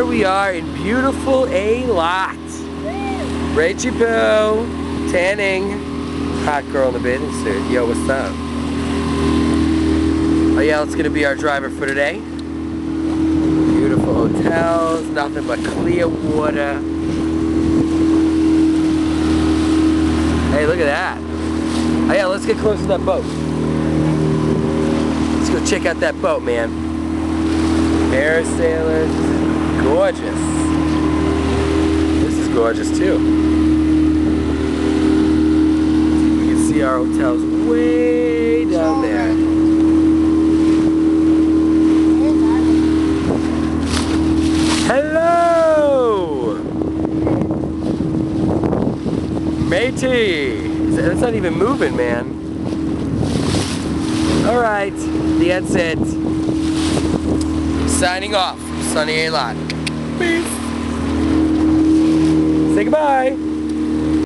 here we are in beautiful Eilat. Rachel Poo, tanning. Hot girl in the bathing suit. Yo, what's up? Ayelet's gonna be our driver for today. Beautiful hotels, nothing but clear water. Hey, look at that. Ayelet, let's get close to that boat. Let's go check out that boat, man. Parasailers, gorgeous. This is gorgeous too. You can see our hotels way down there. Hello! Matey! That's not even moving, man. Alright, that's it. Signing off from sunny Eilat. Peace. Say goodbye.